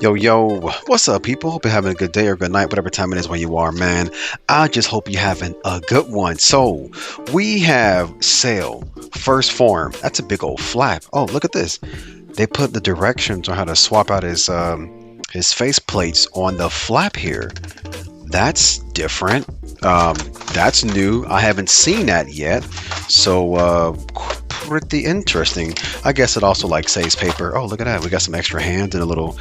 Yo, yo, what's up, people? Hope you're having a good day or good night, whatever time it is where you are, man. I just hope you're having a good one. So, we have Cell First Form. That's a big old flap. Oh, look at this. They put the directions on how to swap out his face plates on the flap here. That's different. Um, that's new. I haven't seen that yet. So, pretty interesting. I guess it also like saves paper. Oh, look at that. We got some extra hands and a little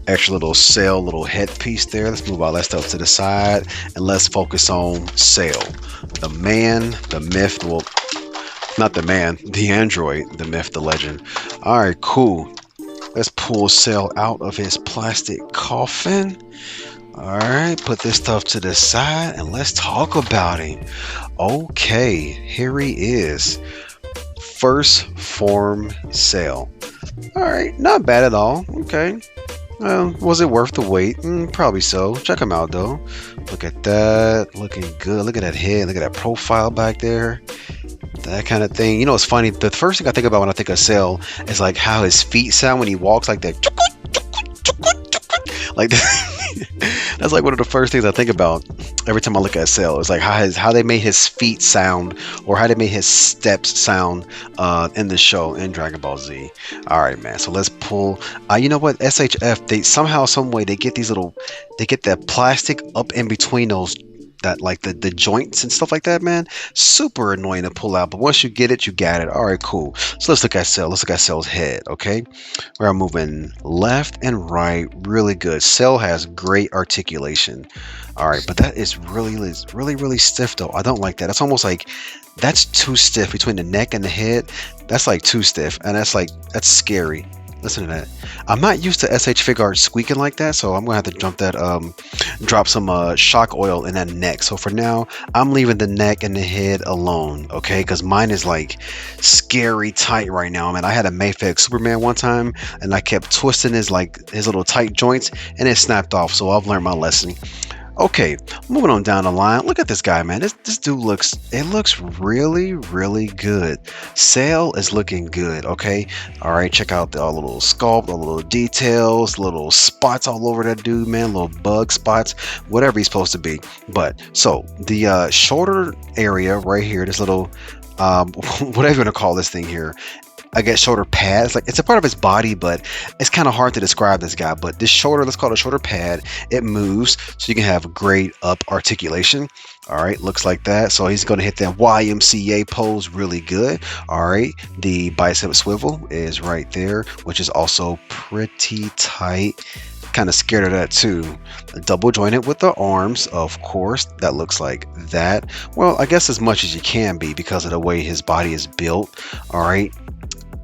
extra little Cell little headpiece there. Let's move all that stuff to the side and let's focus on Cell. The man, the myth, well, not the man, the android, the myth, the legend. All right, cool. Let's pull Cell out of his plastic coffin. All right, put this stuff to the side and let's talk about him. Okay, here he is. First form Cell. All right, not bad at all. Okay. Was it worth the wait? Probably so. Check him out though. Look at that. Looking good. Look at that head. Look at that profile back there. That kind of thing. You know, it's funny. The first thing I think about when I think of Cell is like how his feet sound when he walks, like that. Like that. That's like one of the first things I think about every time I look at Cell. It's like how they made his feet sound, or how they made his steps sound in the show in Dragon Ball Z. All right, man. So let's pull. You know what? SHF. They somehow, some way, they get they get that plastic up in between those. That like the joints and stuff like that, man. Super annoying to pull out, but once you get it, you got it. All right, cool. So let's look at Cell. Let's look at Cell's head. Okay, we're moving left and right, really good. Cell has great articulation. All right, but that is really stiff though. I don't like that. It's almost like that's too stiff between the neck and the head. That's like too stiff, and that's scary. Listen to that. I'm not used to SH Figuart squeaking like that, so I'm gonna have to drop some shock oil in that neck. So for now, I'm leaving the neck and the head alone, okay? Because mine is like scary tight right now. I mean, I had a Mayfix Superman one time, and I kept twisting his little tight joints, and it snapped off. So I've learned my lesson. Okay, moving on down the line. Look at this guy, man. This dude looks really good. Cell is looking good, okay? All right, check out the little sculpt, the little details, little spots all over that dude, man. Little bug spots, whatever he's supposed to be. But so the shoulder area right here, this little whatever you want to call this thing here, I guess shoulder pads. Like, it's a part of his body, but it's kind of hard to describe this guy. But this shoulder, let's call it a shoulder pad, it moves so you can have great up articulation. All right, looks like that. So he's going to hit that YMCA pose really good. All right, the bicep swivel is right there, which is also pretty tight. Kind of scared of that too. Double jointed with the arms, of course. That looks like that. Well, I guess as much as you can be because of the way his body is built. All right,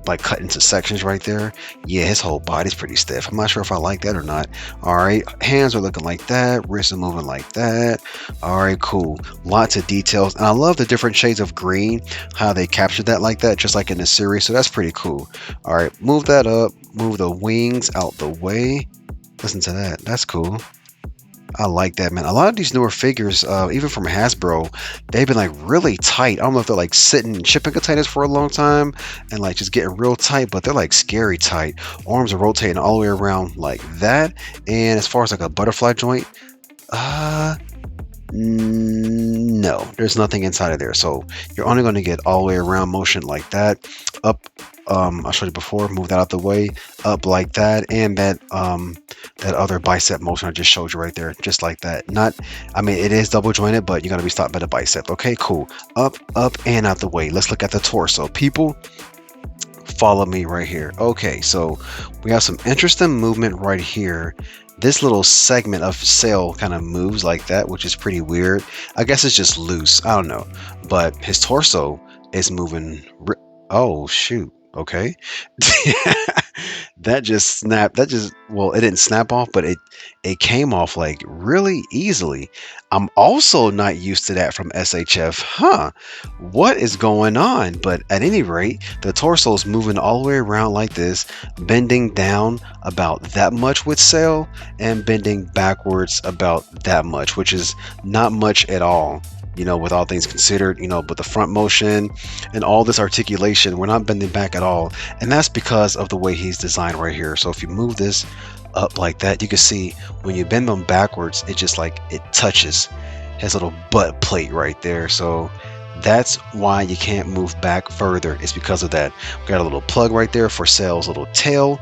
like cut into sections right there. Yeah, his whole body's pretty stiff. I'm not sure if I like that or not. All right, hands are looking like that, wrists are moving like that. All right, cool. Lots of details, and I love the different shades of green, how they captured that like that, just like in the series. So that's pretty cool. All right, move that up, move the wings out the way. Listen to that. That's cool. I like that, man. A lot of these newer figures, even from Hasbro, they've been like really tight. I don't know if they're like sitting in shipping containers for a long time and like just getting real tight, but they're like scary tight. Arms are rotating all the way around like that. And as far as like a butterfly joint, no, there's nothing inside of there. So you're only going to get all the way around motion like that. Up, I showed you before, move that out the way, up like that, and that other bicep motion I just showed you right there, just like that. I mean, it is double jointed, but you're gonna be stopped by the bicep. Okay, cool. Up, and out the way. Let's look at the torso. People, follow me right here. Okay, so we have some interesting movement right here. This little segment of Cell kind of moves like that, which is pretty weird. I guess it's just loose. I don't know, but his torso is moving. Oh shoot. Okay. That just snapped. Well, it didn't snap off, but it came off like really easily. I'm also not used to that from SHF. What is going on? But at any rate, the torso is moving all the way around like this, bending down about that much with Cell and bending backwards about that much, which is not much at all. With all things considered, but the front motion and all this articulation, we're not bending back at all. And that's because of the way he's designed right here. So if you move this up like that. You can see when you bend them backwards, it just like it touches his little butt plate right there. So that's why you can't move back further. It's because of that. We got a little plug right there for Cell's little tail.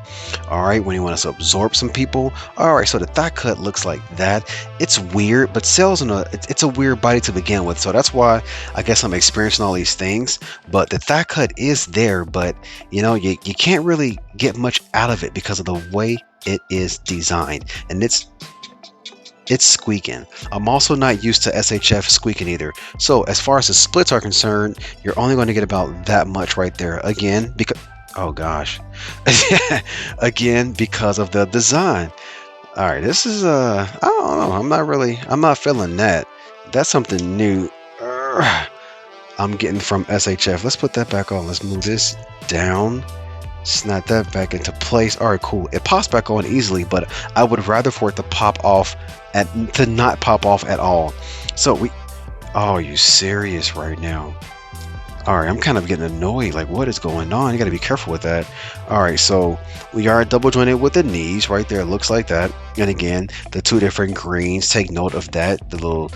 All right, when you want us to absorb some people. All right, so the thigh cut looks like that. It's weird, but Cell's it's a weird body to begin with. So that's why I guess I'm experiencing all these things. But the thigh cut is there, but you know, you can't really get much out of it because of the way it is designed, and it's squeaking. I'm also not used to SHF squeaking either. So as far as the splits are concerned, you're only going to get about that much right there. Again, because, oh gosh, again, because of the design. All right, this is, I don't know. I'm not feeling that. That's something new I'm getting from SHF. Let's put that back on. Let's move this down. Snap that back into place. All right, cool. It pops back on easily, but I would rather for it to pop off to not pop off at all. So oh, are you serious right now? All right, I'm kind of getting annoyed. Like, what is going on? You got to be careful with that. All right, so we are double jointed with the knees right there. It looks like that. And again, the two different greens, take note of that. The little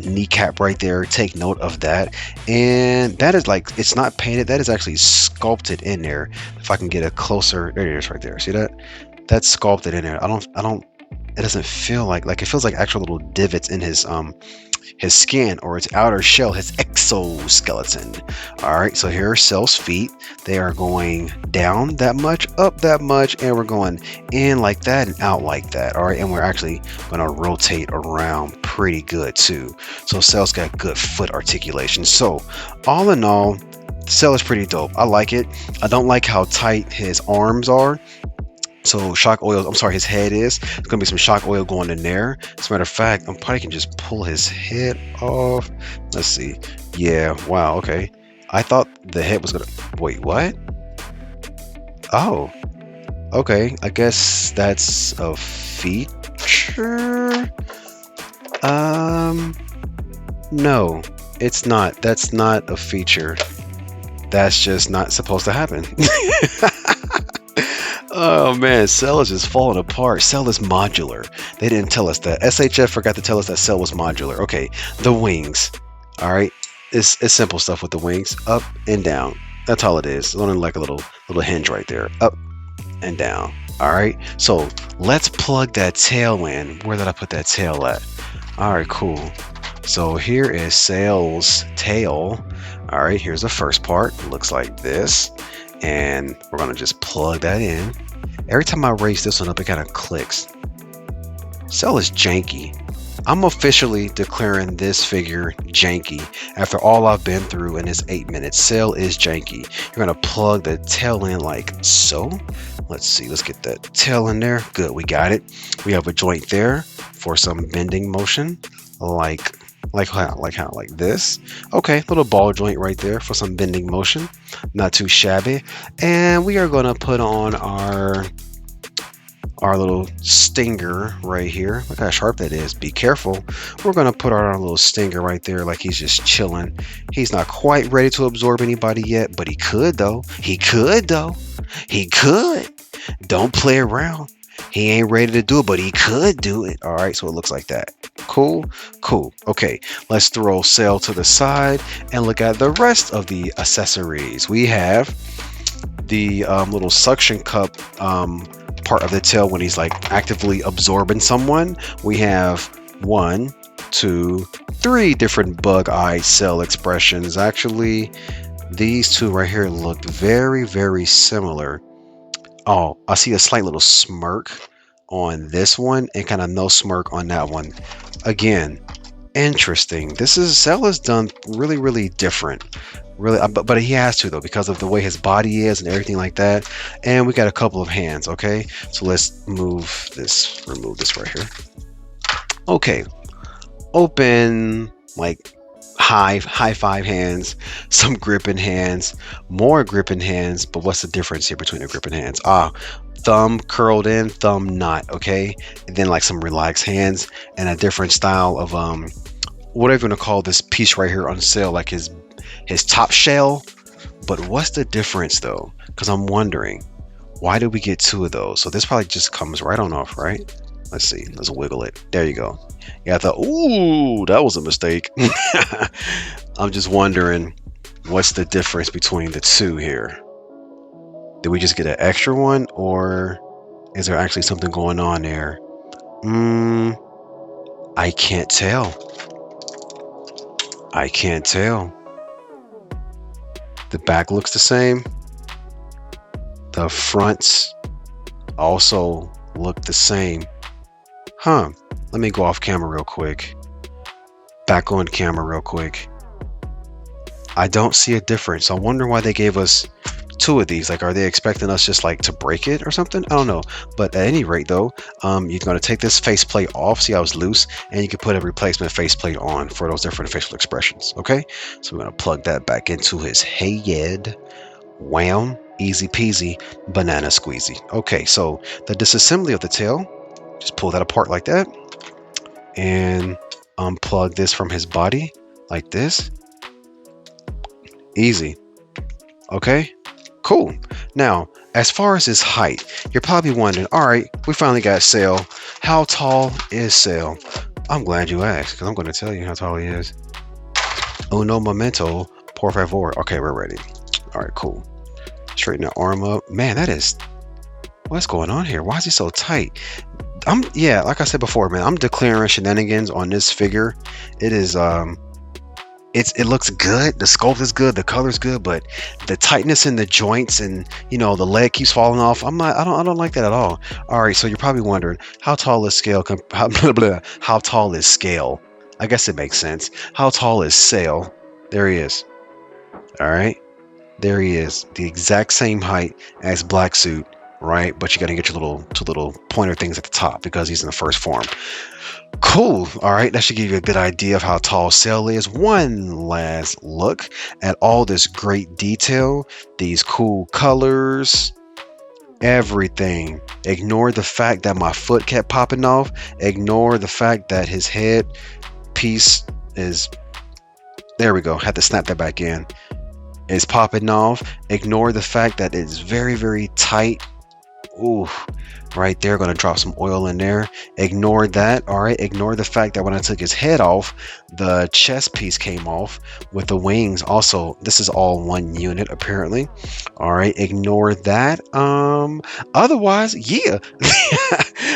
kneecap right there, take note of that. And that is like, it's not painted. That is actually sculpted in there. If I can get a closer, there it is right there. See that? That's sculpted in there. It doesn't feel like it feels like actual little divots in his skin, or its outer shell, his exoskeleton. All right, so here are Cell's feet. They are going down that much, up that much, and we're going in like that and out like that. All right, and we're actually going to rotate around pretty good too. So Cell's got good foot articulation. So all in all, Cell is pretty dope. I like it. I don't like how tight his arms are. So shock oil, I'm sorry, his head is. There's going to be some shock oil going in there. As a matter of fact, I probably can just pull his head off. Let's see. Yeah, wow, okay. I thought the head was going to... Wait, what? Oh, okay. I guess that's a feature? No, it's not. That's not a feature. That's just not supposed to happen. Oh man, Cell is just falling apart. Cell is modular. They didn't tell us that. SHF forgot to tell us that Cell was modular. Okay, the wings. All right, it's simple stuff with the wings, up and down. That's all it is. It's only like a little hinge right there, up and down. All right, so let's plug that tail in. Where did I put that tail at? All right, cool. So here is Cell's tail. All right, here's the first part. It looks like this. And we're going to just plug that in. Every time I raise this one up, it kind of clicks. Cell is janky. I'm officially declaring this figure janky after all I've been through in this 8 minutes. Cell is janky. You're going to plug the tail in like so. Let's see. Let's get that tail in there. Good. We got it. We have a joint there for some bending motion like this. Okay, little ball joint right there for some bending motion, not too shabby. And we are going to put on our little stinger right here. Look how sharp that is. Be careful. We're going to put our little stinger right there like he's just chilling. He's not quite ready to absorb anybody yet, but he could though. He could. Don't play around. He ain't ready to do it, but he could do it. All right, so it looks like that. Cool. Okay, let's throw Cell to the side and look at the rest of the accessories. We have the little suction cup part of the tail when he's like actively absorbing someone. We have 1, 2, 3 different bug-eyed Cell expressions. Actually, these two right here look very, very similar. Oh, I see a slight little smirk on this one and kind of no smirk on that one. Again, interesting. Cell is done really, really different. Really, but he has to though because of the way his body is and everything like that. And we got a couple of hands. Okay, so let's remove this right here. Okay, open like high five hands, some gripping hands, more gripping hands. But what's the difference here between the gripping hands? Thumb curled in, thumb not. Okay, and then like some relaxed hands and a different style of whatever you want to call this piece right here on Cell, like his top shell. But what's the difference though? Because I'm wondering Why did we get two of those? So this probably just comes right on off, right? Let's see. Let's wiggle it. There you go. Yeah, I thought, ooh, that was a mistake. I'm just wondering what's the difference between the two here. Did we just get an extra one, or is there actually something going on there? I can't tell. I can't tell. The back looks the same. The fronts also look the same. Huh. Let me go off camera real quick. Back on camera real quick. I don't see a difference. I wonder why they gave us two of these. Like, are they expecting us just like to break it or something? I don't know. But at any rate though, you're going to take this faceplate off. See how it's loose? And you can put a replacement faceplate on for those different facial expressions. Okay. So we're going to plug that back into his head. Wham. Easy peasy, banana squeezy. Okay, so the disassembly of the tail, just pull that apart like that and unplug this from his body like this. Easy. Okay, cool. Now, as far as his height, you're probably wondering, all right, we finally got Cell. How tall is Cell? I'm glad you asked, because I'm going to tell you how tall he is. Uno momento, por favor. Okay, we're ready. All right, cool. Straighten the arm up. Man, that is, what's going on here? Why is he so tight? Yeah, like I said before, man, I'm declaring shenanigans on this figure. It is it looks good, the sculpt is good, the color's good, but the tightness in the joints and the leg keeps falling off. I don't like that at all. All right, so you're probably wondering how tall is Scale how tall is Scale? I guess it makes sense. How tall is Cell? There he is. All right. There he is, the exact same height as Black Suit, right? But you got to get your two little pointer things at the top because he's in the first form. Cool. All right, that should give you a good idea of how tall Cell is. One last look at all this great detail, these cool colors, everything. Ignore the fact that my foot kept popping off. Ignore the fact that his head piece is, there we go, had to snap that back in. Is popping off. Ignore the fact that it's very, very tight. Ooh, right there, gonna drop some oil in there. Ignore that. All right, ignore the fact that when I took his head off, the chest piece came off with the wings. Also, this is all one unit apparently. All right, ignore that. Otherwise, yeah.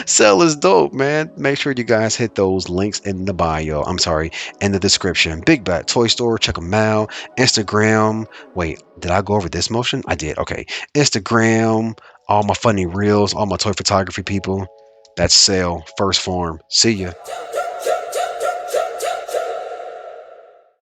Cell is dope, man. Make sure you guys hit those links in the bio. I'm sorry, in the description. Big Bat Toy Store, check them out. Instagram. Wait, did I go over this motion? I did. Okay. Instagram, all my funny reels, all my toy photography people. That's Cell First Form. See ya.